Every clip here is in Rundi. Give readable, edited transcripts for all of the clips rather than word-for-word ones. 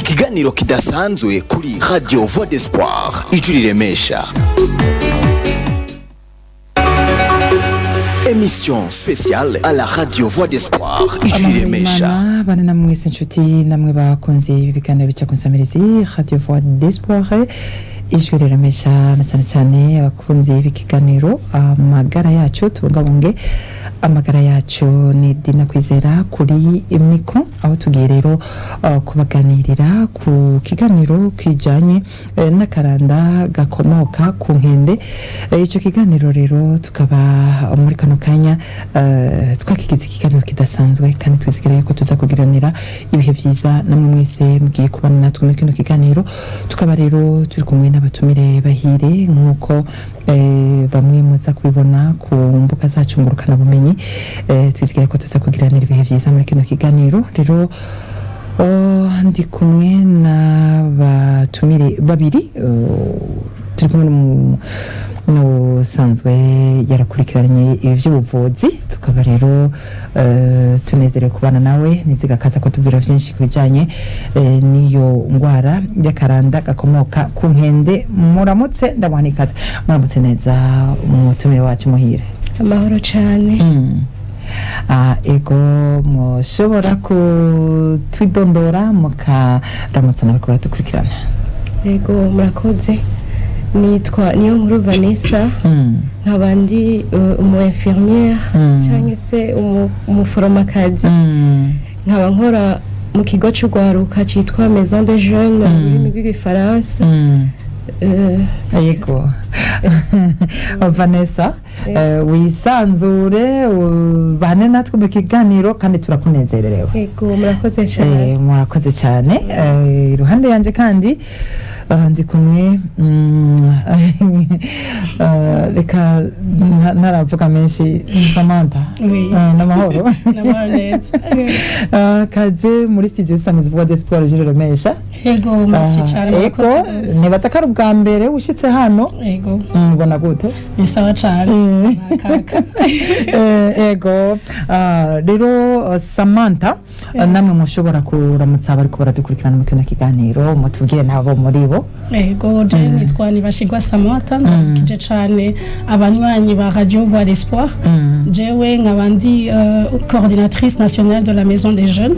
ikiganiro kidasanzwe kuri Radio Voix d'Espoir ijwi riremesha. Émission spéciale à la Radio Voix d'Espoir ijwi riremesha. Bana namwe inshuti namwe bakunze ibiganiro bica kunsamirizi Radio Voix d'Espoir ijwi riremesha, na cyane cyane abakunze ibiganiro amagara yacu tubungabunge amagara yacu. Ni Dina Kwizera kuri Emiko, aho tugiye rero kubaganirira ku kiganiro kijanye n'akaranda gakomoka ku nkende. Ico kiganiro rero tukaba muri kano kanya twakigize ikiganiro kidasanzwe, kandi twizigera ko tuza kugiranira ibihe vyiza namwe mwese mugiye kubana natwe muri kino kiganiro. Tukaba rero turi kumwe n'abatumire bahire nkuko bamwe muza kubibona ku mbuga zacu ngurukana bumenyi. Twizigera ko tuza kugiranira ibihe vyiza muri kino kiganiro. Rero ndi kumwe n'abatumire babiri, turi kumwe n'usanzwe yarakurikiranye ibi by'ubuvuzi. Tukaba rero tunezerewe kubana nawe, niziga kaza ko tubwira byinshi kubijanye niyo ngwara y'akaranda gakomoka ku nkende. Muramutse ndamwanikaza, muramutse neza umutumire wacu muhire. Amahoro cyane. Ego mushobora kutwidondora mukaramutsa n'abakora dukurikirana? Ego murakoze, nitwa Niyonkuru Vanessa, nkabandi umu infirmière cyangwa se umuforomakazi, nkaba nkora mu kigo cy'ugwaruka cyitwa Maison des Jeunes mu rurimi rw'igifaransa. Yego Vanessa, wisanzure bane natwe mu kiganiro kandi turakunezererewe. Yego murakoze cyane. Murakoze cyane. Iruhande yanje kandi ndi kumwe reka naravuga menshi. Samantha, n'amahoro? N'amahoro neza. Kaze muri studio Samizi Voix d'Espoir ijwi riremesha. Yego merci cyane. Yego nibaza ko ari ubwa mbere ushitse hano. Yego mbona gute? Ni sawa cyane. Yego rero Samantha, namwe mushobora kuramutsa abari ko baradukurikirana mu kino kiganiro, mutubwire nabo muri bo. Yego je nitwa Nibashigwa Samantha, ndakije cyane abanywanyi ba Radio Voix d'Espoir. Jewe nkabandi coordinatrice nationale de la Maison des Jeunes.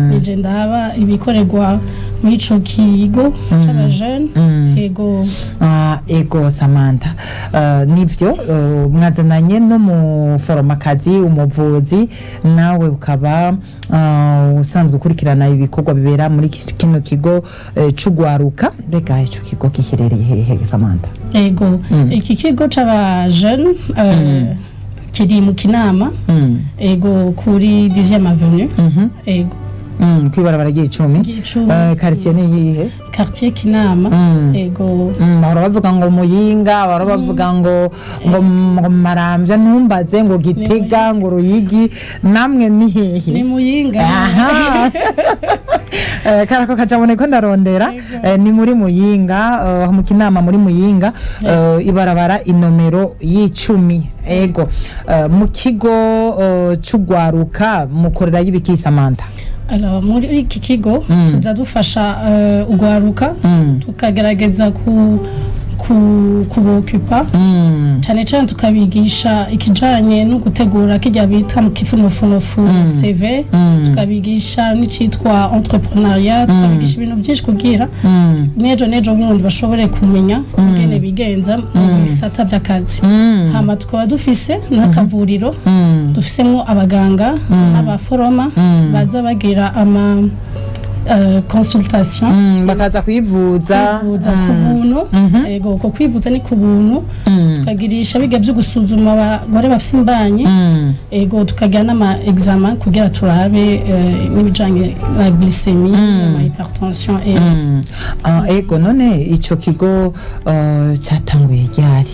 Nije ndaba ibikorerwa muri ico kigo cy'aba jeunes. Yego ego Samantha, nivyo mwazananye no mu foromakazi umuvuzi, nawe ukaba usanzwe ukurikirana ibikorwa bibera muri kino kigo c'ugwaruka. Rega ico kigo kiherereye hehe Samantha? Yego iki kigo c'aba jeunes kiri mu Kinama. Ego kuri 10e avenue. Ego kwibarabara ry'icumi. Quartier ni yihe? Quartier Kinama. Ego bahora bavuga ngo Muyinga, bahora bavuga ngo Maramvya, ntumbaze ngo Gitega, ngo Ruyigi, namwe ni hehe? Ni Muyinga. Aha. Karako kajabone ko ndarondera. Ni muri Muyinga, mu Kinama muri Muyinga, ibarabara inomero y'icumi. Ego mu kigo c'ugwaruka mukorera y'ibiki Samantha? Alors muri iki kigo tuza dufasha ugwaruka, tukagerageza kubokupa cyane cyane tukabigisha ikijanye no gutegura kijya bita mu kifunofunofu CV, tukabigisha n'icitwa entrepreneuriat, tukabigisha ibintu byinshi kugira nejo bundi bashobore kumenya ingene bigenza mu bisata by'akazi. Hama tukaba dufise n'akavuriro, dufisemo abaganga n'abaforoma baza bagira ama consultation, bakaza kwivuza ku buntu. Yego ko kwivuza ni ku buntu. Tukagirisha biga byo gusuzuma abagore bafite imbanyi. Yego tukagira n'ama examen kugira turabe n'ibijanye na glycemie, na hypertension. Ego none ico kigo cyatanguye ryari?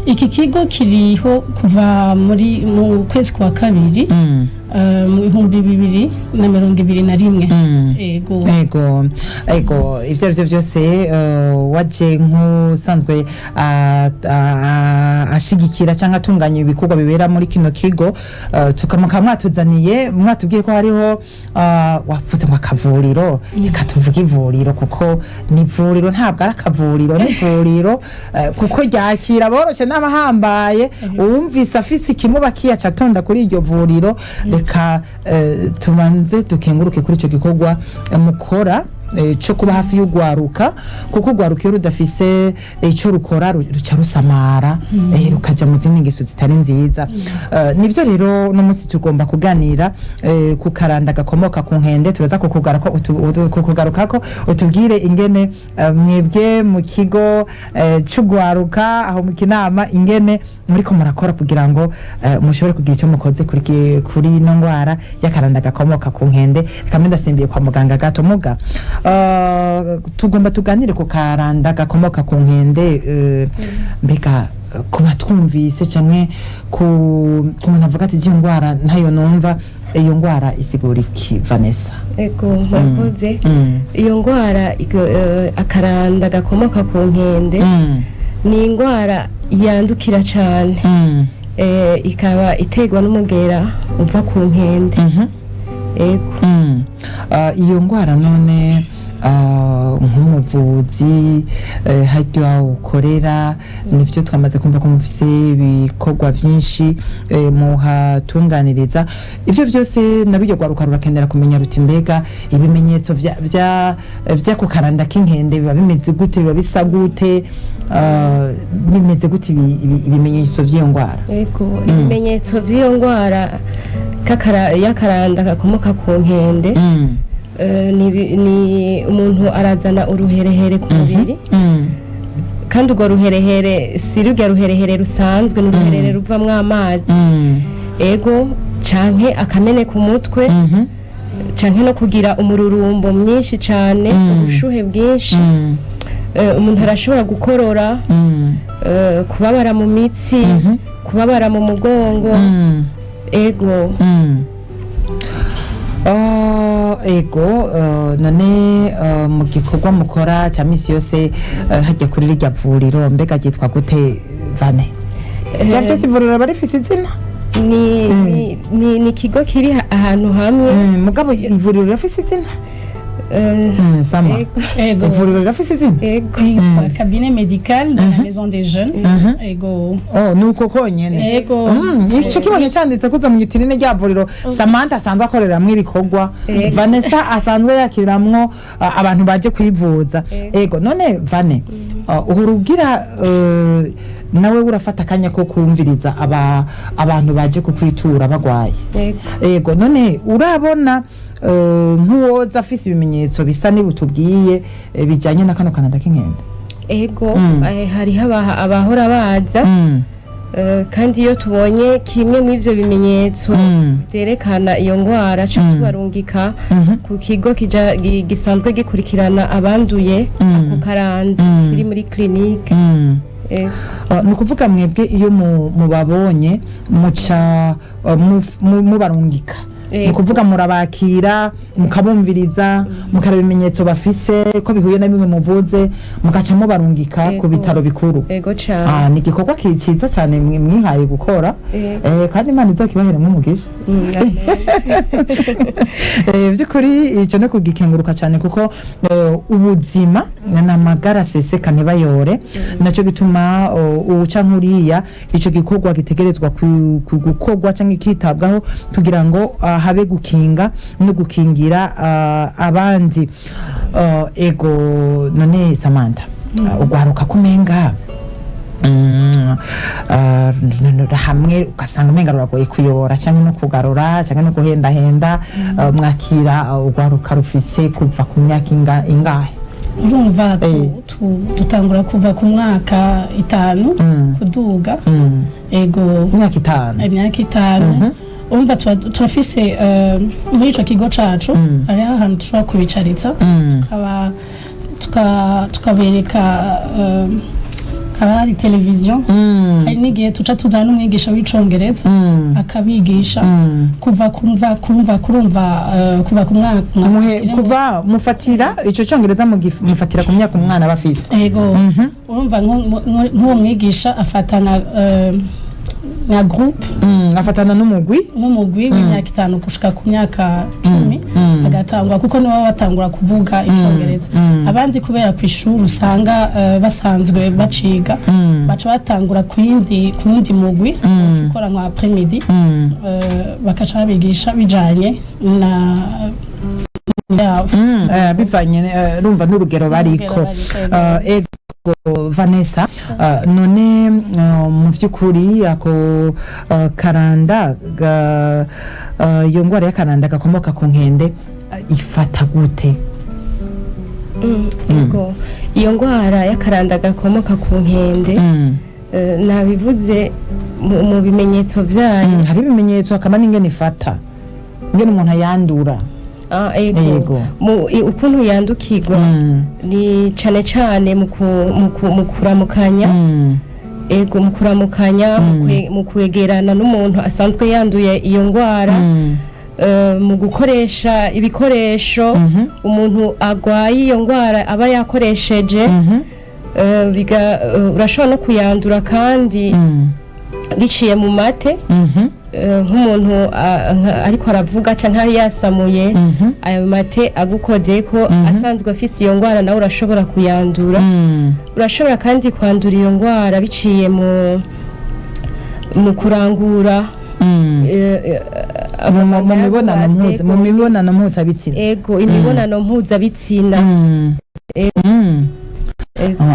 Iki kigo kiriho kuva mu kwezi kwa kabiri mu 2021 ego ivyo arivyo byose waje nk'usanzwe ashigikira cyangwa atunganya ibikorwa bibera muri kino kigo tukamuka mwatuzaniye mwatubwiye ko hariho wavuze ngo akavuriro reka tuvuge ivuriro kuko ni ivuriro ntabwo ari akavuriro ni ivuriro kuko ryakira boroshe n'abahambaye uwumvise afise ikimuba kiyaca atonda kuri iryo vuriro reka tubanze dukenguruke kuri ico gikorwa mukora cyo kuba hafi y'ugwaruka kuko ugwaruka iyo rudafise ico rukora ruca rusamara rukaja mu zindi ngeso zitari nziza nivyo rero no munsi tugomba kuganira ku karanda gakomoka ku nkende turaza kukugaruka ko utubwire ingene mwebwe mu kigo c'ugwaruka aho mu kinama ingene muriko murakora kugira ngo mushobore kugira icyo mukoze kuri no ngwara y'akaranda gakomoka ku nkende kamwe ndasimbiye kwa muganga gato muga tugomba tuganire ku karanda gakomoka ku nkende mbega kuba twumvise canke ku muntu avuga ati iyo ngwara ntayo numva iyo ngwara isigura iki Vanessa ego murakoze iyo ngwara akaranda gakomoka ku nkende ni ingwara yandukira cyane ikaba iterwa n'umugera uva ku nkende ego iyo ngwara none nk'umuvuzi haryo ukorera nivyo twamaze kumva ko mufise ibikorwa vyinshi muhatunganiriza ivyo byose nabiryo gwaruka rurakenera kumenya ruti mbega ibimenyetso vya ku karanda k'inkende biba bimeze gute biba bisa gute bimeze gute ibimenyetso vy'iyo ngwara ego ibimenyetso vy'iyo ngwara y'akaranda gakomoka ku nkende ni umuntu arazana uruherehere ku mubiri kandi urwo ruherehere si rurya ruherehere rusanzwe n'uruherehere ruvamwo amazi ego canke akamene ku mutwe canke no kugira umururumbo mwinshi cane ubushuhe bwinshi umuntu arashobora gukorora kubabara mu mitsi kubabara mu mugongo ego none mu gikorwa mukora cya misi yose hajya kuri rirya vuriro mbega ryitwa gute Vane ryafite ivuriro barifise izina ni ikigo kiri ahantu hamwe mugabo ivuriro rifise izina Sama ivuriro rifise izina yitwa cabinet médical de la maison des jeunes ego nuko konyene ego ico kibonye cyanditse kuzo mu gitirine rya vuriro Samantha asanzwe akoreramwe ibikorwa Vanessa asanzwe yakiriramwo abantu baje kwivuza ego none Vane uhurugira nawe urafata kanya ko kumviriza abantu baje kukwitura bagwaye ego none urabona nk'uwoza afise ibimenyetso bisa n'ibutubwiye bijanye na kano kanada k'inkende ego hariho abahora baza kandi iyo tubonye kimwe mu ivyo bimenyetso byerekana iyo ngwara cyo tubarungika ku kigo gisanzwe gikurikirana abanduye ako karanda kiri muri clinique ni ukuvuga mwebwe iyo mubabonye muca mubarungika ni ukuvuga murabakira mukabumviriza mukareba ibimenyetso bafise ko bihuye na bimwe muvuze mugaca mubarungika ku bitaro bikuru ni igikorwa cyiza cyane mwihaye gukora kandi Imana izokibaheremo umugisha by'ukuri icyo no kugikenguruka cyane kuko ubuzima n'amagara aseseka ntibayore nacyo gituma uca nkuriya icyo gikorwa gitegerezwa gukorwa cyangwa kitabwaho kugira ngo habe gukinga no gukingira abandi ego none Samantha ugwaruka kumenga hamwe ugasanga umenga ruragoye kuyobora cyangwa no kugarura cyangwa no guhendahenda mwakira ugwaruka rufise kuva ku myaka ingahe urumva dutangura kuva ku mwaka 5 kuduga ego imyaka 5 urumva turafise muri ico kigo cacu hari ahantu dushobora kubicaritsa tukabereka haba hari televiziyo hari n'igihe tuca tuzana n'umwigisha w'icongereza akabigisha kuva ku mwaka kuva mufatira ico congereza mufatira ku myaka umwana bafise yego urumva nk'uwo mwigisha afatana na groupe afatana n'umugwi w'imyaka 5 gushika ku myaka 10 agatangura kuko nibo batangura kuvuga icongereza abandi kubera ku ishuri usanga basanzwe baciga baca batangura ku yindi mugwi ukora nka après midi bakaca babigisha bijanye na bivanye rumva n'urugero bariko Vanessa none mu vy'ukuri ako karanda iyo ngwara ya karanda gakomoka ku nkende ifata gute yego iyo ngwara ya karanda gakomoka ku nkende nabivuze mu bimenyetso vyayo hari ibimenyetso akaba n'ingene ifata ingene umuntu ayandura ego ukuntu yandukirwa ni cane mu kuramukanya ego mu kuramukanya mu kwegerana n'umuntu asanzwe yanduye iyo ngwara mu gukoresha ibikoresho umuntu agwaye iyo ngwara aba yakoresheje urashobora no kuyandura kandi biciye mu mate nk'umuntu ariko aravuga cyane ntari yasamuye ayo mate agukodeye ko asanzwe afise iyo ngwara nawe urashobora kuyandura urashobora kandi kwandura iyo ngwara biciye mu kurangura mu mibonano mpuzabitsina ego imibonano mpuzabitsina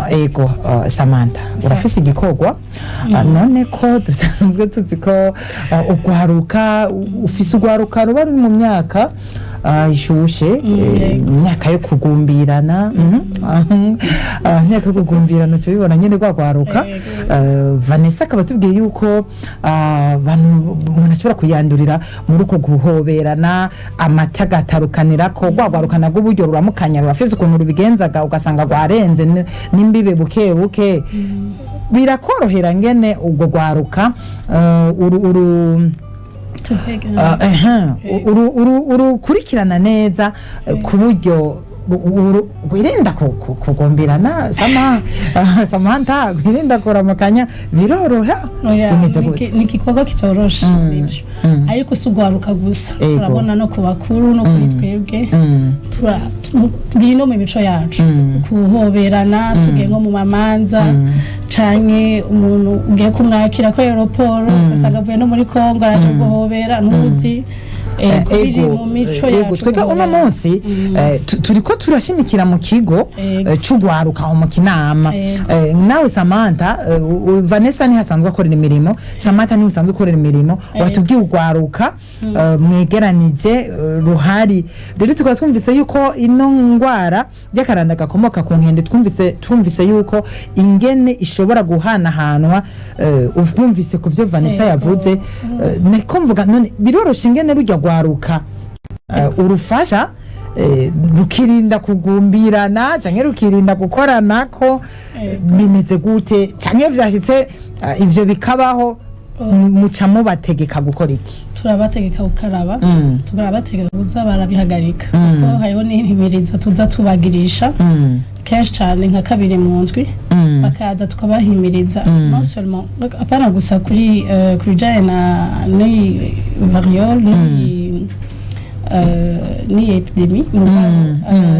ego Samantha urafise igikorwa none ko dusanzwe tuzi ko ufise ugwaruka ruba ruri mu myaka ishushe imyaka yo kugumbirana imyaka yo kugumbirana tubibona nyene gwagwaruka Vanessa akaba tubwiye yuko umuntu ashobora kuyandurira muri uko guhoberana amata gatarukanira ko gwagwaruka nabwo uburyo ruramukanya rurafise ukuntu rubigenzaga ugasanga gwarenze n'imbibe buke buke birakorohera ngene ubwo gwaruka urukurikirana neza ku buryo wirinda kugumbirana Samantha wirinda kuramukanya biroroha ni igikorwa kitoroshe ariko usugwaruka gusa turabona no ku bakuru no kuri twebwe turi no mu mico yacu kuhoberana tugiye nko mu mamanza canke umuntu ugiye kumwakira ko aeroport ugasanga avuye no muri Kongo araje guhobera n'uzi ego twega uno munsi turiko turashimikira mu kigo c'ugwaruka mu kinama nawe Samantha Vanessa ni hasanzwe akorera imirimo Samantha ni usanzwe akorera imirimo watubwiye ugwaruka mwegeranije ruhari rero tukaba twumvise yuko ino ngwara y'akaranda gakomoka ku nkende twumvise yuko ingene ishobora guhanahanwa uvumvise ku vyo Vanessa yavuze niko mvuga none biroroshe ingene rujya gwaruka urufasha rukirinda kugumbirana canke rukirinda gukorana ko bimeze gute canke vyashitse ivyo bikabaho mucamo bategeka gukora iki turabategeka gukaraba turabategeka kuza barabihagarika kuko hariho n'ihimiriza tuza tubagirisha kenshi cyane nka kabiri mu ndwi bakaza tukabahimiriza non seulement apana gusa kuri bijanye na ni variole ni epidemi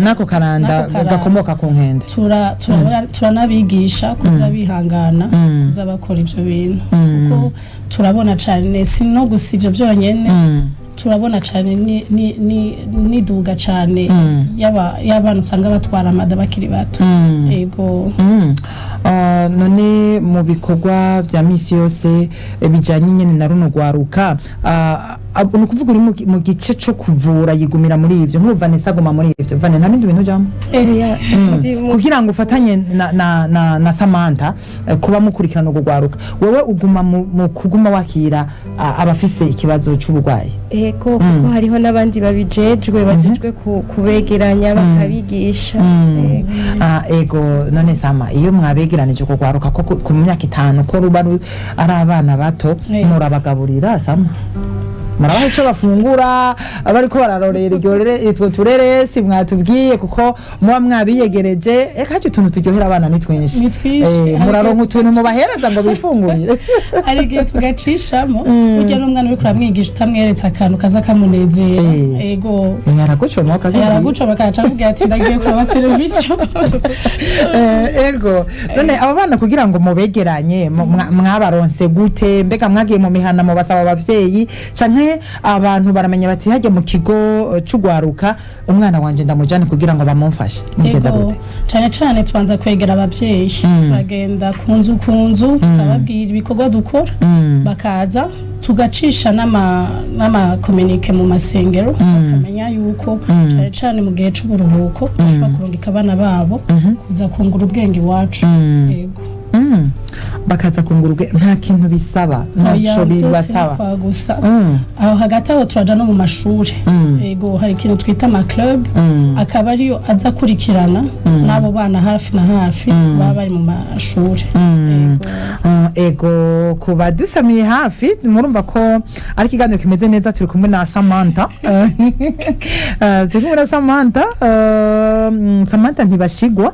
nako karanda gakomoka ku nkende turanabigisha kuza bihangana kuza bakora ivyo bintu kuko turabona cyane sino gusa ivyo byonyene turabona cyane ni duga cyane y'abantu usanga batwara amada bakiri bato yego none mu bikorwa vya misi yose bijanye nyene na runo gwaruka ni ukuvuga uri mu gice cyo kuvura yigumira muri ibyo nk'ubu Vanessa aguma muri ibyo Vanessa nta bindi bintu ujyamo kugira ngo ufatanye na Samantha kuba mukurikirana urugwaruka wewe uguma mu kuguma wakira abafise ikibazo cy'uburwayi kuko hariho n'abandi babijejwe bajejwe kubegeranya bakabigisha ego none Sama iyo mwabegeranije urugwaruka ko ku myaka 5 ko ruba ari abana bato murabagaburira Sama murabaho icyo bafungura abariko bararorera itwo tureresi mwatubwiye kuko muba mwabiyegereje ekaje utuntu turyohera abana ni twinshi muraronka utuntu mubahereza ngo bifungurire ari gihe tugacishamo ujya n'umwana uri kuramwigisha utamweretse akantu kaza kamunezera ego yaragucomoka acavuga ati ndagiye kuraba televiziyo ego none aba bana kugira ngo mubegeranye mwabaronse gute mbega mwagiye mu mihana mu basaba abavyeyi canke abantu baramenya bati hajya mu kigo cy'ugwaruka umwana wanje ndamujane kugira ngo bamumfashe mugeza gute cyane tubanza kwegera abavyeyi turagenda kunzu tukababwira ibikorwa dukora bakaza tugacisha n'ama communique mu masengero bakamenya yuko cyane mu gihe cy'uburuhuko bashobora kurungika abana babo kuza kungura ubwenge iwacu yego bakaza kungurwe nta kintu bisaba ntaco bibasaba gusa aho hagati aho turaja no mu mashuri yego hari ikintu twita ama club akaba ariyo aza kurikirana nabo bana hafi na hafi baba bari mu mashuri ego kuba dusamiye hafi murumva ko ari kiganiro kimeze neza turi kumwe na Samantha Samantha ntibashigwa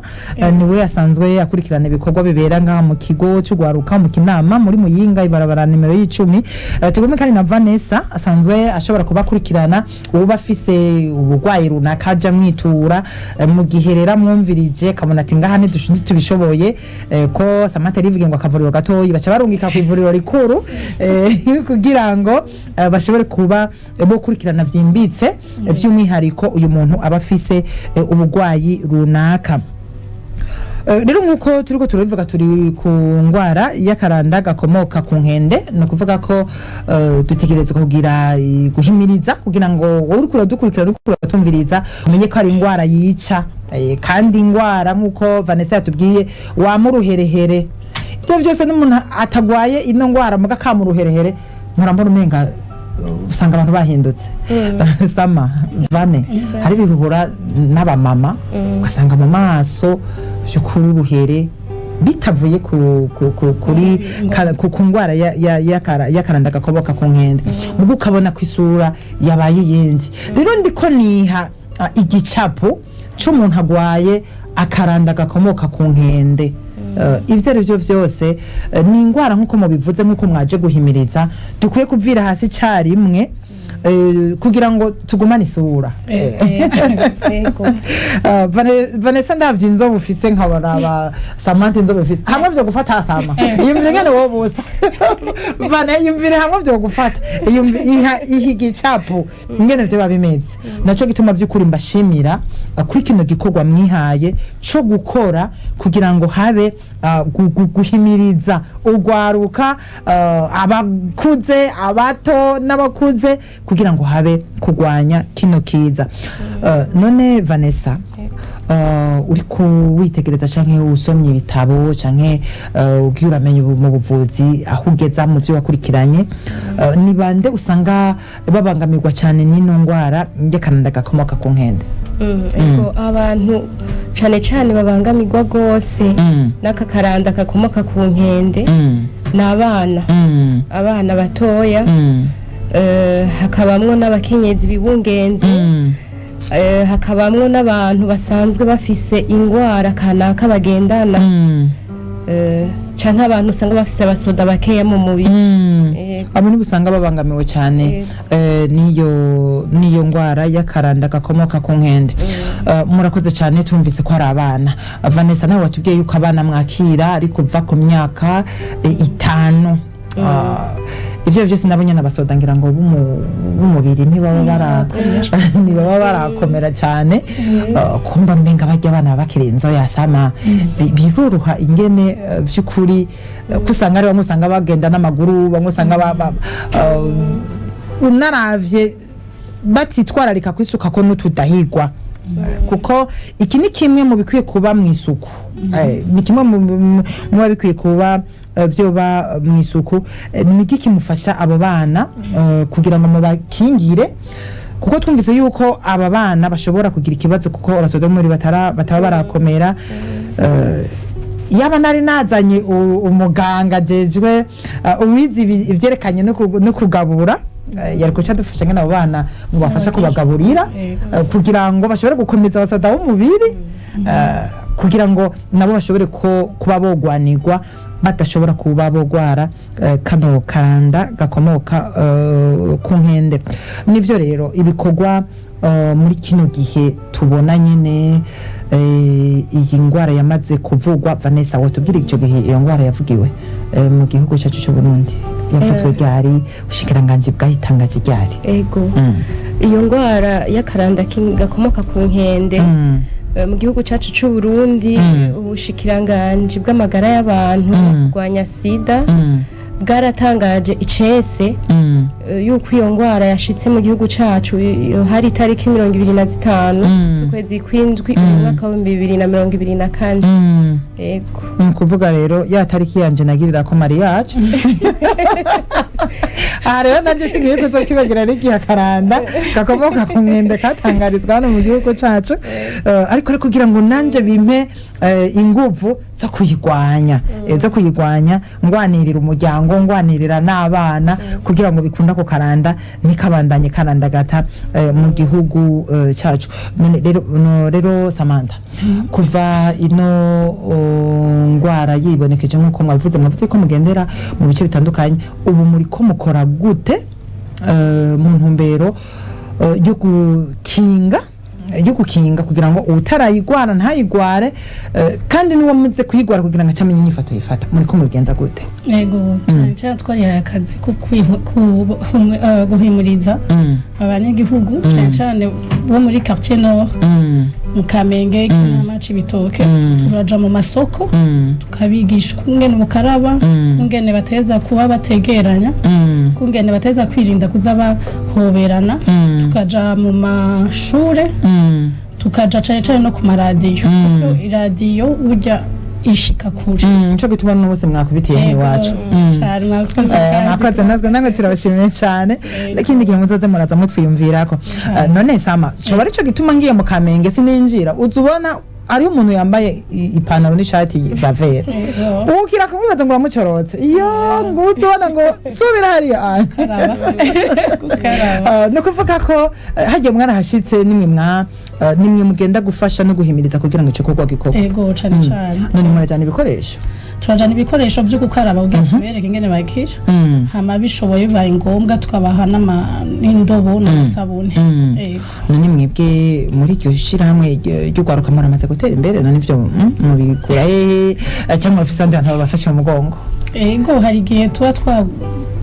niwe yasanzwe akurikirana ibikorwa bibera ngaha mu kigo cy'ugwaruka mu Kinama muri Muyinga ibarabara nimero y'10 tugumye kandi na Vanessa asanzwe ashobora kubakurikirana uba afise ubugwayi runaka aja mwitura mu giherera mwumvirije kabona ati ngaha ntidushinze tubishoboye ko Samantha rivuge ngo akavuriro gatoyi baca barungika ku ivuriro rikuru kugira ngo bashobore kuba bo kurikirana vyimbitse vy'umwihariko uyu muntu aba afise ubugwayi runaka rero nkuko turiko turabivuga turi ku ngwara y'akaranda gakomoka ku nkende no kuvuga ko dutegerezwa kugira guhimiriza kugira ngo wowe uri kuradukurikira uri kuratumviriza umenye ko ari ingwara yica kandi ingwara nkuko Vanessa yatubwiye wamuruherehere ibyo byose n'umuntu atagwaye ino ngwara muga kamuruherehere murambona umenga usanga abantu bahindutse Sama Vane hari biruhura n'abamama ugasanga mu maso vy'ukuruhere bitavuye kuri ku ngwara y'akaranda gakoboka ku nkende mugo ukabona kwisura yabaye yendi rero ndiko niha igicapo c'umuntu agwaye akaranda gakomoka ku nkende ivyo rivyo vyose ni ingwara nkuko mubivuze nkuko mwaje guhimiriza dukwiye kuvira hasi carimwe kugira ngo tugumane isura Vanessa ndavye inzobe ufise nkabara Samantha inzobe ufise hamwe vyo gufata Sama yumvire ngene wo busa Vanessa yumvire hamwe vyo gufata ihigi capo ngene vyo babimeze naco gituma vy'ukuri mbashimira kuri kino gikorwa mwihaye co gukora kugira ngo habe guhimiriza ugwaruka abakuze abato n'abakuze kugira ngo habe kugwanya kino kiza none Vanessa uri kuwitegereza canke usomye ibitabo canke ugiye uramenya mu buvuzi aho ugeza mu vyo wakurikiranye ni bande usanga babangamirwa cyane n'ino ngwara y'akaranda gakomoka ku nkende ego abantu cyane babangamirwa gose n'aka karanda gakomoka ku nkende n'abana abana batoya hakabamwo n'abakenyezi bibungenze hakabamwo n'abantu basanzwe bafise ingwara kanaka bagendana canke abantu usanga bafise abasoda bakeya mu mubiri abo nibusanga babangamiwe cyane niyo ngwara y'akaranda gakomoka ku nkende murakoze cyane tumvise ko ari abana Vanessa nawe watubwiye yuko abana mwakira ari kuva ku myaka 5 ivyo byose nabonye nabasoda ngira ngo bumubiri ntibaba barakomera cyane kumba mbenga bajya abana bakirenzo yasama biruruha ingene vy'ukuri kusanga ari bamusanga bagenda n'amaguru bamusanga unaravye batitwararika kwisuka ko n'utudahigwa kuko iki ni kimwe mu bikwiye kuba mu isuku ni kimwe mu bikwiye kuba vyoba mu isuku niki kimufasha abo bana kugira ngo mubakingire kuko twumvise yuko aba bana bashobora kugira ikibazo kuko abasodomuri bataba barakomera yaba nari nazanye umuganga jejwe uwizi ivyerekanye no kugabura yari kuca dufasha ngene abo bana mubafasha kubagaburira kugira ngo bashobore gukomeza abasoda b'umubiri kugira ngo nabo bashobore kuba bogwanirwa badashobora kuba bogwara kano karanda gakomoka ku nkende nivyo rero ibikorwa muri kino gihe tubona nyene iyi ngwara yamaze kuvugwa Vanessa watubwira ico gihe iyo ngwara yavugiwe mu gihugu cyacu cy'u Burundi yavutswe ryari ushikiranganje bwahitangaje ryari ego iyo ngwara y'akaranda gakomoka ku nkende mu gihugu cyacu cy'u Burundi ubushikiranganje bw'amagara y'abantu kurwanya sida bwaratangaje icese yuko iyo ngwara yashitse mu gihugu cyacu hari itariki 25 z'ukwezi kw'indwi mu mwaka wa 2024 yego kuvuga rero ya tariki yanje nagirira ko mariage rero nanje singiye kuzokibagira n'igihe akaranda gakomoka ku nkende katangarizwa hano mu gihugu cyacu ariko kugira ngo nanje bimpe inguvu zo kuyigwanya ngwanirira umuryango ngwanirira n'abana kugira ngo bikunda ko karanda nikabandanye karanda gata mu gihugu cyacu rero Samantha kuva ino ngwara yibonekeje nkuko mwavuze ko mugendera mu bice bitandukanye ubu muri ko mukora gute mu ntumbero yo gukinga kugira ngo utarayigwara ntayigware kandi niwo muze kuyigwara kugira ngo acamenye inyifato yifata muri ko mugenza gute yego cyane twari akazi ko guhimuriza abanyagihugu cyane bo muri quartier nord mu Kamenge Kinamaci Bitoke turaja mu masoko tukabigisha kungene bukaraba kungene bateza kuba bategeranya kungene bateza kwirinda kuza bahoberana tukaja mu mashure tukaja cyane no ku maradiyo kuko iradiyo urya ishika kuri nico gituma n'ubose mwakubitiye iwacu cyane mwakoze nazwe nange turabashimiye cyane n'ikindi gihe muzoze muraza mutwiyumvirako none Sama cyo arico gituma ngiye mu Kamenge sininjira uzubona ari umuntu yambaye ipantaro n'ishati ya vert ukira kumubaza ngo uramucorotse iyo nguzona ngo subira hariya no kuvuga ko hagiye mwana hashitse nimwe mugenda gufasha no guhimiriza kugira ngo icokorwa gikorwa yego cyane none murajana ibikoresho turajana ibikoresho byo gukaraba ubwo tubereke ingene bakira hama bishoboye bibaye ngombwa tukabaha n'indobo n'isabune none mwebwe muri iryo shirahamwe ry'ugwaruka muramaze gutera imbere none ivyo mubikura hehe cyangwa bafise andi bantu babafashe mu mugongo yego hari igihe tuba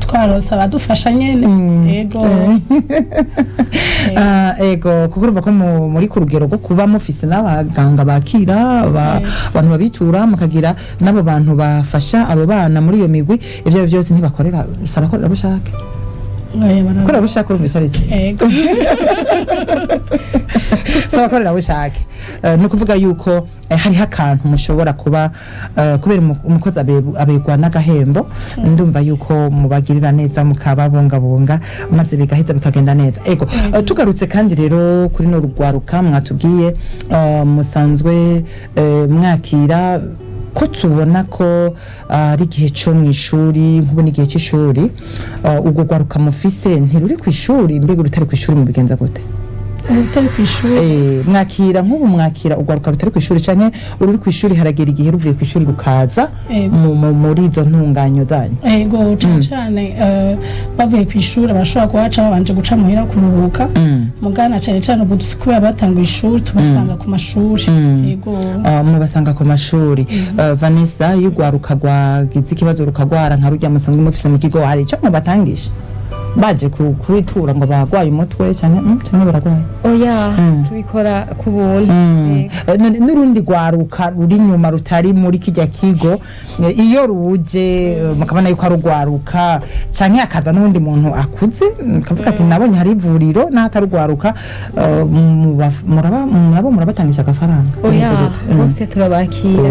twarosa abadufasha nyene ego kuko urumva ko muri ku rugero rwo kuba mufise n'abaganga bakira abantu babitura mukagira n'abo bantu bafasha abo bana muri iyo migwi ivyo byose ntibakorera usaba korera bushake korera bushake urumva iki ego saba korera bushake no kuvuga yuko hariho akantu mushobora kuba kubera umukozi abegwa n'agahembo ndumva yuko mubagirira neza mukababungabunga maze bigaheza bikagenda neza ego tugarutse kandi rero kuri no rugwaruka mwatubwiye musanzwe mwakira ko tubona ko ari igihe cyo mu ishuri nk'ubu n'igihe cy'ishuri ubwo gwaruka mufise ntiruri ku ishuri mbega urutari ku ishuri mubigenza gute urutari ku ishuri mwakira nk'ubu mwakira ugwaruka rutari ku ishuri canke ururi ku ishuri haragera igihe ruvuye ku ishuri rukaza muri izo ntunganyo zanyu ego cyane bavuye ku ishuri bashobora kuhaca babanje guca muhira kuruhuka mugana cyane ubu dusikubira batanga ishuri tubasanga ku mashuri ego mubasanga ku mashuri Vanessa y'ugwaruka rwagize ikibazo rukagwara nka rujya musanzwe mufise mu kigo hari icyo mubatangisha baje kwitura ngo bagwaye umutwe cyane baragwaye oya tubikora ku buntu n'urundi rwaruka ruri inyuma rutari muri kijya kigo iyo ruje mukabona yuko arugwaruka cyane akaza n'undi muntu akuze kavuga ati nabonye hari ivuriro n'atarugwaruka murabatangisha agafaranga oya bose turabakira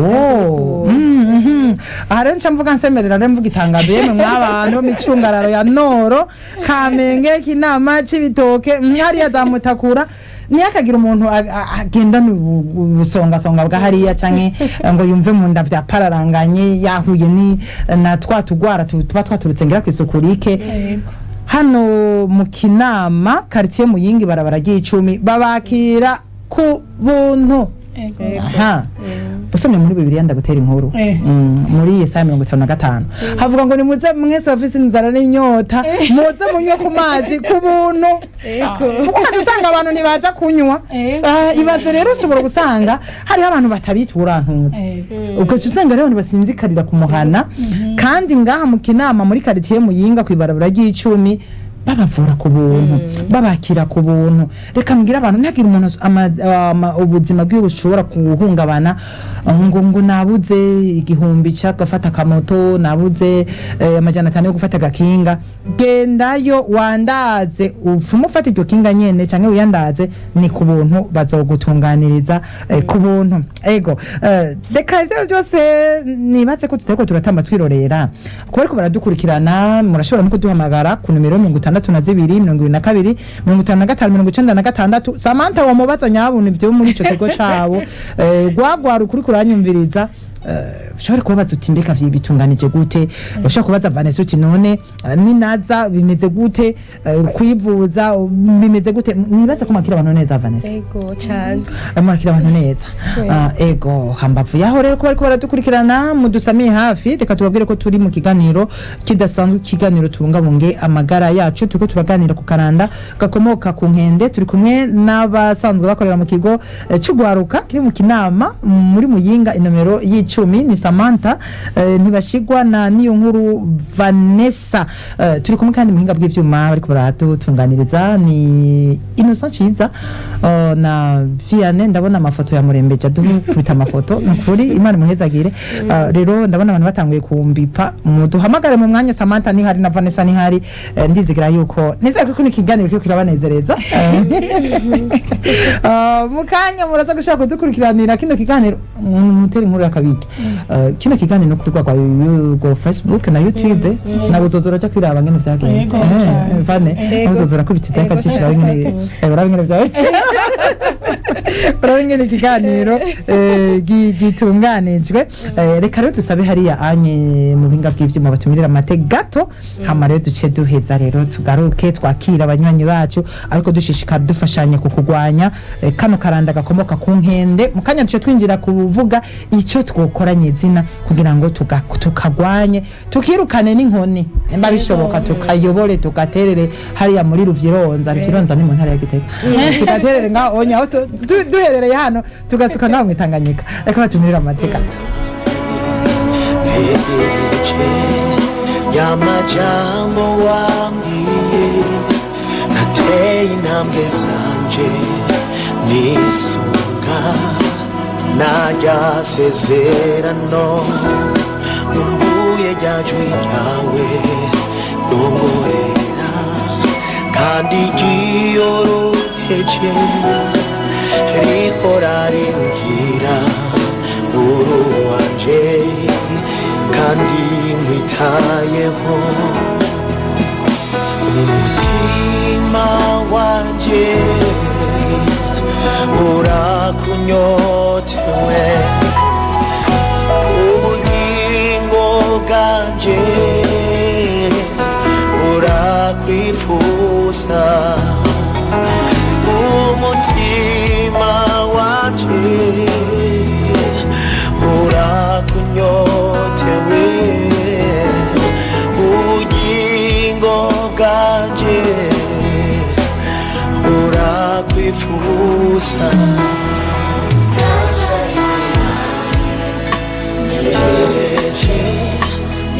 aha rero nca mvuga nsemerera rero mvuga itangazo yemwe mw'abantu micungararo ya Noro Kamenge Kinama Cibitoke hariya za Mutakura niyakagira umuntu agenda n'ubusongasonga bwa hariya canke ngo yumve mu nda vya pararanganye yahuye ni na twatugwara tuba twaturutse ngira kwisukurike hano mu Kinama quartier Muyingi barabara ry'icumi babakira ku buntu aha usomye muri Bibiliya ndagutera inkuru muri Yesaya 55 havuga ngo nimuze mwese bafise inzara n'inyota muze munywe ku mazi ku buntu kuko usanga abantu ntibaza kunywa ibaze rero ushobora gusanga hari abantu batabitura ntutse uko usanga rero ntibasinzikarira kumuhana kandi ngaha mu Kinama muri quartier Muyinga kwibarabara ry'icumi babavura ku buntu babakira ku buntu reka mbwira abantu ntagira umuntu ubuzima bwiwe bushobora kuhungabana ngo nabuze igihumbi cyagafata kamoto nabuze amajana 5 yo gufata gakinga gendayo wandaze ufumufata iryo kinga nyene canke uyandaze ni ku buntu bazogutunganiriza ku buntu ego reka ivyo byose nibatse ko tuteko turatamba twirorera kuko baradukurikirana murashobora no kuduhamagara ku numero 6222 Samantha wamubaza nyabuntu byo muri ico tego cabo gwagwara ukuri kuranyumviriza ushobora kubaza uti mbeka bitunganije gute ushobora kubaza Vanessa uti none ninaza bimeze gute kwivuza bimeze gute nibaza ko makira abantu neza Vanessa ego cyane makira abantu neza ego hambavu yaho rero ko bariko baradukurikirana mudusamiye hafi reka tubabwire ko turi mu kiganiro kidasanzwe kiganiro tubungabunge amagara yacu tuko turaganira ku karanda gakomoka ku nkende turi kumwe n'abasanzwe bakorera mu kigo cy'ugwaruka kiri mu Kinama muri Muyinga inomero y'icumi ni Samantha ntibashigwa na niyo nkuru Vanessa turi kumwe kandi muhinga bw'ivyuma bariko baradutunganiriza ni Innocent Ciza na Vianney ndabona amafoto ya Murembeja dukubita amafoto nukuri Imana muhezagire rero ndabona abantu batanguye kumbipa muduhamagare mu mwanya Samantha ni hari na Vanessa ni hari ndizigira yuko nizere ko ikiganiro cyo kirabanezereza mukanya muraza gushaka kudukurikiranira kino kiganiro muteri inkuru yakabiki kino kiganiro no kurwa kwa Facebook na YouTube na buzozora cyo kwiraba ngene vyagenze vane buzozora kubitiza yakacishira ngene barabingene vyawe barabingene kiganiro gitunganijwe reka rero dusabe hariya anye mu binga bw'ivyuma batumirira amate gato hama rero duce duheza rero tugaruke twakira abanywanyi bacu ariko dushishikara dufashanya kukugwanya kano karanda gakomoka ku nkende mukanya duce twinjira kuvuga icyo twokoranye izina kugira ngo tukagwanye tukirukane n'inkoni mba bishoboka tukayobore tugaterere hariya muri Ruvyironza ni mu ntara ya Gitega tugaterere ngaho onya duherereye hano tugasuka naho mwitanganyika reka batumirira amateka Yamajambo wambwiye nateye intambwe zanje nisunga najya sezerano numbuye ryajwi ryawe dongorera kandi ryiyoroheje rihora rimbwira uru wanje kandi mwitayeho umutima wanje urakunyotewe ubugingo bwanje urakwifuza umutima wanje urakunyotewe ubugingo bwanje urakwifuza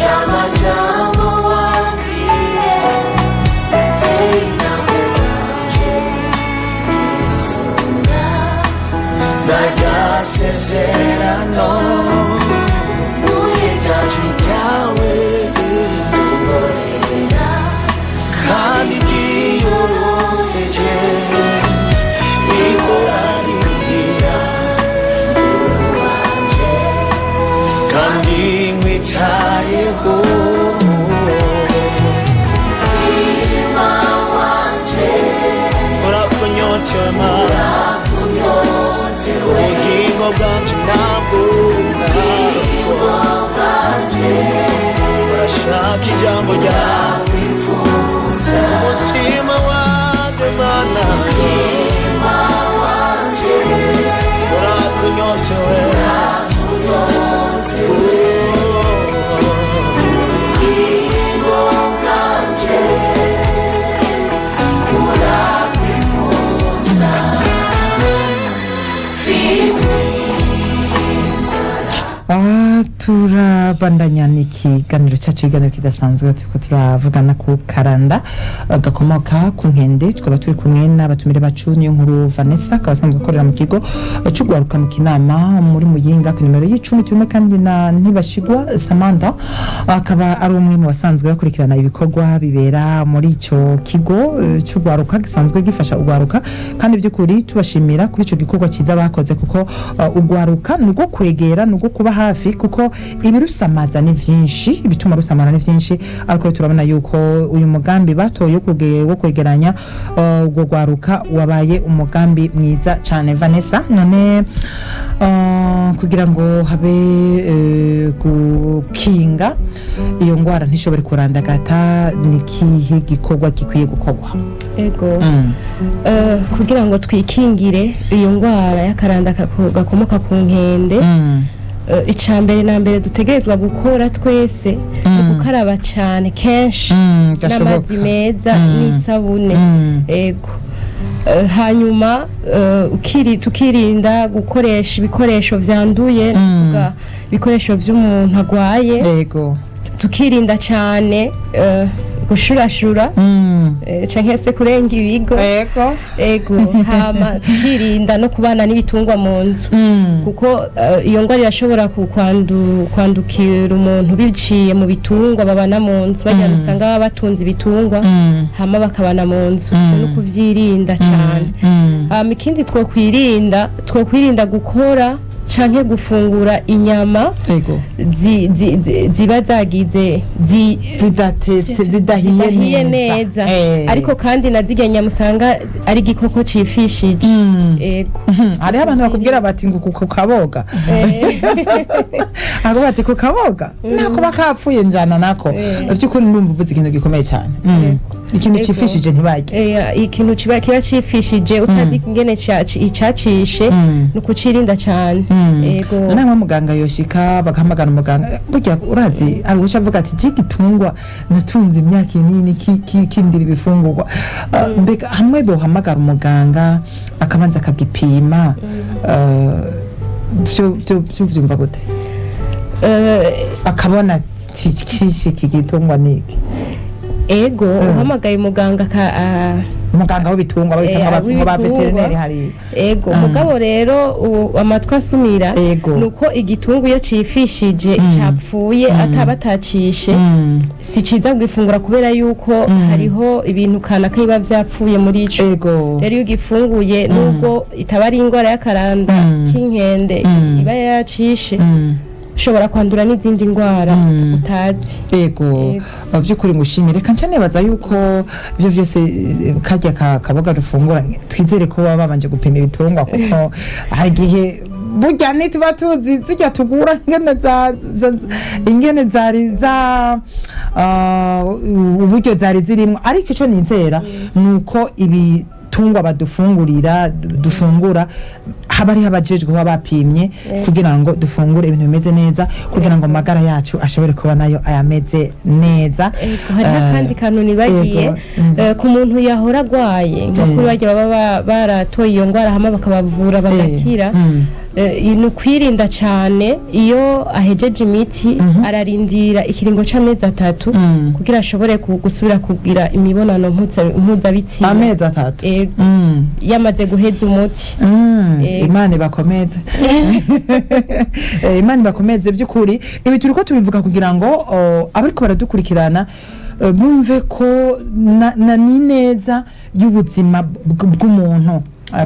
Yamajambo wambwiye amasezerano muhigaje ryawe kandi ryiyoroheje rihoranira kandi nkwitayeho mutima wanje urakunyotema ubugingo bwanje ntabwo urashaka ijambo ryawe umutima wanje mana urakunyotewe ubugingo bwanje urakwifuza turabandanya n'ikiganiro cyacu, ikiganiro kidasanzwe turiko turavugana ku karanda gakomoka ku nkende. Tukaba turi kumwe n'abatumire bacu, niyo nkuru Vanessa akaba asanzwe gukorera mu kigo cy'ugwaruka mu Kinama muri Muyinga ku nimero y'icumi. Turimo kandi na Ntibashigwa Samantha akaba ari umwe mu basanzwe bakurikirana ibikorwa bibera muri icyo kigo cy'ugwaruka gisanzwe gifasha ugwaruka, kandi by'ukuri tubashimira kuri icyo gikorwa cyiza bakoze, kuko ugwaruka nugo kwegera, nugo kuba hafi, kuko ibirusamaza ni vyinshi, ibituma rusamara ni vyinshi, ariko turabona yuko uyu mugambi batoye wo kwegeranya ubwo gwaruka wabaye umugambi mwiza cyane. Vanessa, none kugira ngo habe gukinga iyo ngwara ntishobore kurandagata, ni kihe gikorwa gikwiye gukorwa? Ego kugira ngo twikingire iyo ngwara y'akaranda gakomoka ku nkende, icambere na mbere dutegerezwa gukora twese gukaraba cyane kenshi n'amazi meza n'isabune. Ego hanyuma tukirinda gukoresha ibikoresho vyanduye, kuvuga ibikoresho vy'umuntu agwaye. Ego tukirinda cyane gushurashura canke se kurenga ibigo. Ego hama tukirinda no kubana n'ibitungwa mu nzu, kuko iyo ngwara irashobora kwandukira umuntu biciye mu bitungwa babana mu nzu, bajya usanga baba batunze ibitungwa hama bakabana mu nzu. No kuvyirinda cyane. Ikindi twokwirinda gukora canke gufungura inyama ziba zagize zidatetse zidahiye neza, ariko kandi nazirya nyama usanga ari igikoko cifishije. Ego hariho abantu bakubwira bati ngo kukaboga ariko bati kukaboga nako bakapfuye njana nako, by'ukuri ndumva uvuze ikintu gikomeye cyane. Ikintu cifishije ntibajye, ikintu kiba cifishije utazi ingene icacishe nukucirinda cyane. Ego namwe muganga yoshika bagahamagara umuganga, burya urazi ari uca avuga ati gitungwa natunze imyaka inini kindira ibifungurwa, mbega hamwe bohamagara umuganga akabanza akagipima, byo vyumva gute akabona kishi kigitungwa niki? Ego uhamagaye umuganga w'ibitungwa babitanga ba veterineri hari. Ego mugabo rero amatwi asumira nuko igitungu iyo cifishije cyapfuye atabatakishe si ciza kugifungura, kubera yuko hariho ibintu kanaka biba vyapfuye muri ico. Rero iyo gifunguye nubwo itaba ari ingwara y'akaranda k'inkende iba yacishe, ushobora kwandura n'izindi ngwara utazi. Ego by'ukuri ngushimire kandi nebaza yuko ibyo byose kajya kaboga rufungura twizere ko baba babanje gupima ibitungwa, kuko hari gihe burya nituba tuzi zijya tugura ingene zari za uburyo zari zirimo, ariko ico nizera nuko ibi tungwa dufungura habari habajejwe bapimye kugira ngo dufungure ibintu bimeze neza, kugira ngo amagara yacu ashobore kuba nayo ayameze neza. Hari kandi kantu nibagiye ku muntu yahora agwaye, nk'uko bajya baba baratoye iyo ngwara hama bakabavura bagakira, ni ukwirinda cyane iyo ahejeje imiti ararindira ikiringo c'amezi 3 kugira ashobore gusubira kugira imibonano mpuzabitsina amezi 3 yamaze guheza umuti. Imana ibakomeze Imana ibakomeze by'ukuri. Ibi turiko tubivuga kugira ngo abariko baradukurikirana bumve ko ni neza y'ubuzima bw'umuntu,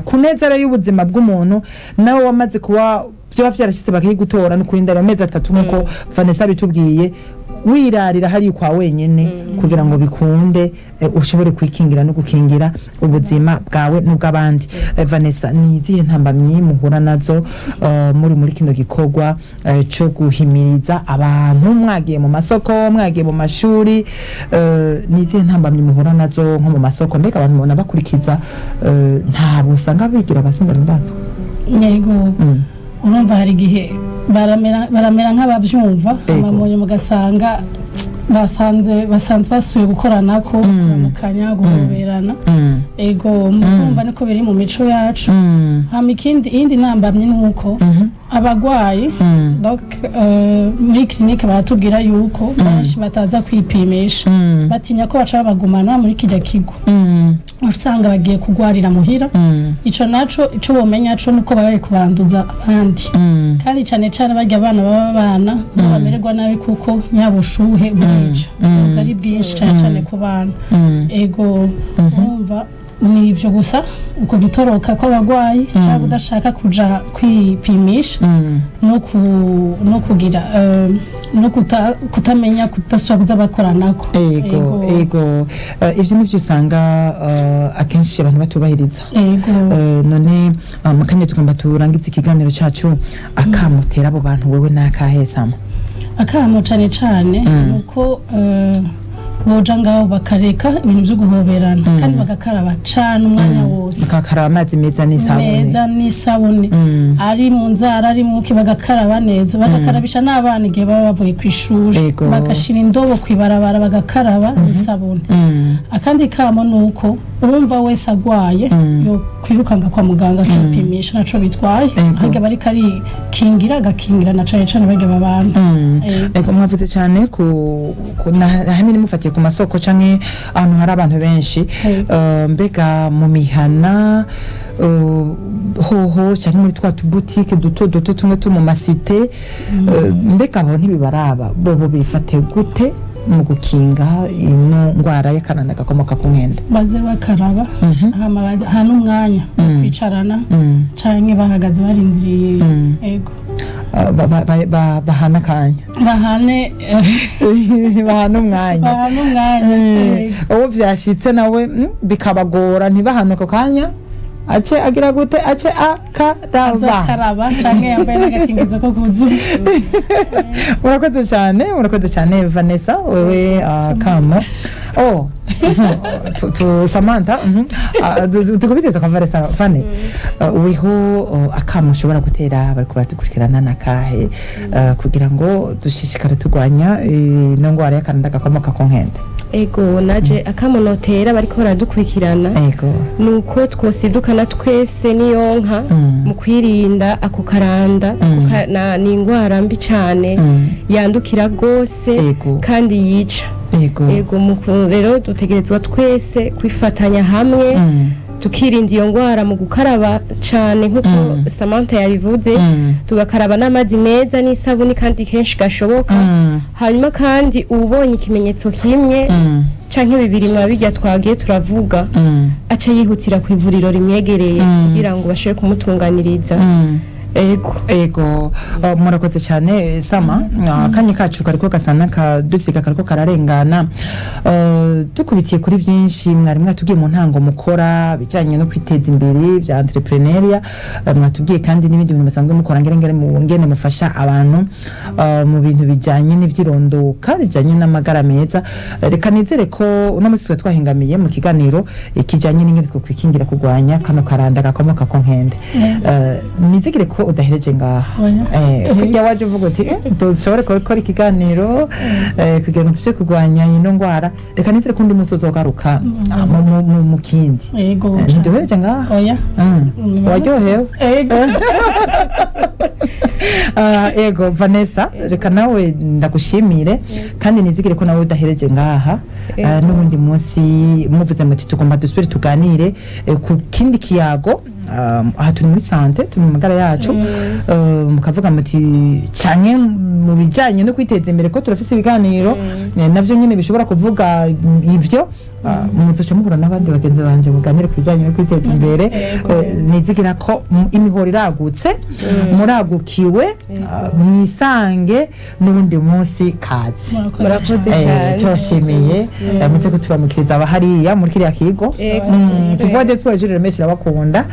kunezera y'ubuzima bw'umuntu nawe wamaze kuba byo byarashitse bakigutora no kurindira amezi 3 nkuko Vanessa bitubwiye, wirarira hari kwa wenyene kugira ngo bikunde ushobore kwikingira no gukingira ubuzima bwawe n'ubw'abandi. Vanessa, ni izihe ntambamyi muhura nazo muri kino gikorwa cyo guhimiriza abantu, mwagiye mu masoko, mwagiye mu mashuri, ni izihe ntambamyi muhura nazo nko mu masoko? Mbega abantu mubona bakurikiza nta busanga bigira abasinda mbazo? Yego, urumva hari igihe baramera nk'abavyumva amamonyo mugasanga basanze basuye gukorana ko mukanya guhoberana. Ego, mumva niko biri mu mico yacu. Hama indi ntambamye nuko abagwayi muri clinique baratubwira yuko benshi bataza kwipimisha, batinya ko baca bagumana muri kijya kigo, usanga bagiye kugwarira muhira. Ico naco ico bomenya cyo nuko bari kubanduza abandi, kandi cyane cyane barya abana b'abana bamererwa nabi kuko nyabushuhe burica ari bwinshi cyane ku bana. Ego, umva ni ivyo gusa, uko gutoroka kw'abagwayi cyangwa udashaka kuja kwipimisha no kugira no kutamenya kudaswaguza bakoranako. Ego, ivyo nivyo usanga akenshi abantu batubahiriza. None mukanya tugomba turangiza ikiganiro cacu, akamutera abo bantu wewe nakahesama? Akamo cyane nuko boja ngaho bakareka ibintu byo guhoberana, kandi bagakaraba cyane umwanya wose, bagakaraba amazi meza n'isabune ari mu nzara ari muki, bagakaraba neza, bagakarabisha n'abana igihe baba bavuye ku ishuri, bagashira indobo kwibarabara bagakaraba n'isabune. Akandi kamo nuko urumva wese agwaye yo kwirukanga kwa muganga akipimisha naco bitwaye, ahubwo bari kari agakingira na cyane bage babana. Ego, mwavuze cyane ku hanini mufatiye ku masoko canke ahantu hari abantu benshi, mbega mu mihana hoho canke muri twa boutique duto tumwe tu mu masite, mbega abo ntibibaraba bobo bifate gute mu gukinga ino ngwara y'akananda gakomoka ku nkende? Baze bakaraba hano umwanya kwicarana canke bahagaze barindiriye. Ego, bahana kanya bahana umwanya uwo vyashitse nawe bikabagora ntibahanuka kanya ace agira gute, ace akaraba canke yambaye n'agakingizo ko kuzuba. Murakoze cyane Vanessa, wewe kamo Samantha, tukubiteza kwa Vanessa. Vane, wiho akamo ushobora gutera bari kubadukurikirana nakahe kugira ngo dushishikare turwanya no ngwara y'akananda gakomoka ku nkende? Ego, naje akamunotera bariko baradukurikirana nuko twosidukana twese niyonka mu kwirinda ako karanda, ni ingwara mbi cyane yandukira gose kandi yica. Ego, rero dutegerezwa twese kwifatanya hamwe tukirinda iyo ngwara mu gukaraba cyane nkuko Samantha yabivuze, tugakaraba n'amazi meza n'isabuni kandi kenshi gashoboka. Hanyuma kandi ubonye ikimenyetso kimwe canke bibiri mwabijya twagiye turavuga, aca yihutira ku ivuriro rimwegereye kugira ngo bashobore kumutunganiriza. Ego, murakoze cyane Sama. Kanye kacu kariko gasana kadusiga kariko kararengana, dukubitiye kuri byinshi mwari mwatubwiye mu ntango mukora bijanye no kwiteza imbere bya entrepreneuria, mwatubwiye kandi n'ibindi bintu basanzwe mukora ngene mufasha abantu mu bintu bijanye n'ivyirondoka bijanye n'amagara meza. Reka nizere ko uno munsi twahengamiye mu kiganiro kijanye n'ingene twikwikingira kugwanya kano karanda gakomoka ku nkende. Nizigire ko udahereje ngaha kujya waje uvuga uti dushobore gukora ikiganiro kugira ngo tuje kugwanya ino ngwara. Reka nizere ko undi munsi uzogaruka mu kindi. Ego, ntiduhereje ngaha. Oya, waryohewe? Ego. ego Vanessa reka nawe ndagushimire kandi nizigire ko nawe udahereje ngaha n'ubundi munsi muvuze muti tugomba dusubire tuganire ku kindi kiyago aha turi muri sante turi mu magara yacu mukavuga muti cyane mu bijyanye no kwiteza imbere ko turafise ibiganiro navyo nyine bishobora kuvuga ivyo muzoca muhura n'abandi bagenzi banje muganire ku bijyanye no kwiteza imbere nizigira ko imihoro iragutse muragukiwe mwisange n'ubundi munsi kazi murakoze cyane turashimiye muze kuturamukiriza abahariya muri kiriya kigo tuvuga Despoir Jules Remesha bakunda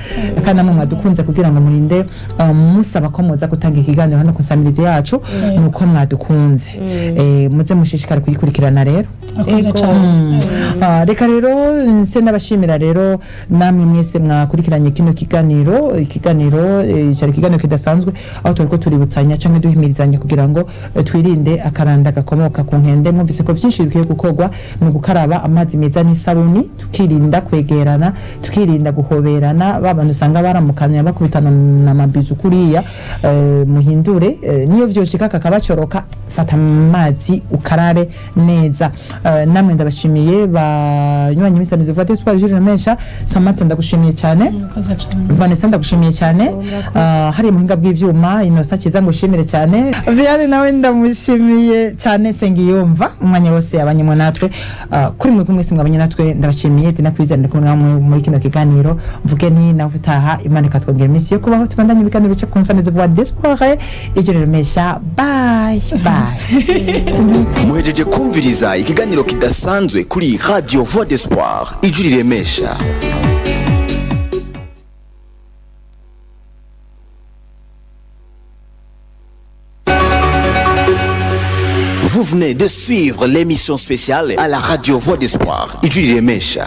kandi namwe mwadukunze kugira ngo murinde musaba ko muza gutanga ikiganiro hano kusamirize yacu nuko mwadukunze muze mushishikara kuyikurikirana rero reka rero nse n'abashimira rero namwe mwese mwakurikiranye kino kiganiro cyari ikiganiro kidasanzwe aho turiko tuributsanya canke duhimirizanya kugira ngo twirinde akaranda gakomoka ku nkende mwumvise ko vyinshi bikwiye gukorwa no gukaraba amazi meza n'isabuni tukirinda kwegerana tukirinda guhoberana babantu usanga baramukanya bakubitana na mabizu kuriya muhindure niyo vyoshika kakabacoroka fata amazi ukarare neza namwe ndabashimiye banywanyi misamize vuba Despoir Jules Remesha Samantha ndagushimiye cyane Vanessa ndagushimiye cyane hari muhinga bw'ivyuma Inosa kiza ngushimire cyane Viane nawe ndamushimiye cyane Sengiyumva umwanya wose abanyemo natwe kuri mwe kumwe mwabanye natwe ndabashimiye dina kwizera ko muri kino kiganiro mvuge ni navutaha Imana ikatwongera iminsi yo kubaho tubandanye ibiganiro bice kunsamize vuba Despoir Jules Remesha bye muhejeje kumviriza ikiganiro kidasanzwe kuri Radio Voix d'Espoir Jules Remesha. Vous venez de suivre l'émission spéciale à la Radio Voix d'Espoir Jules Remesha.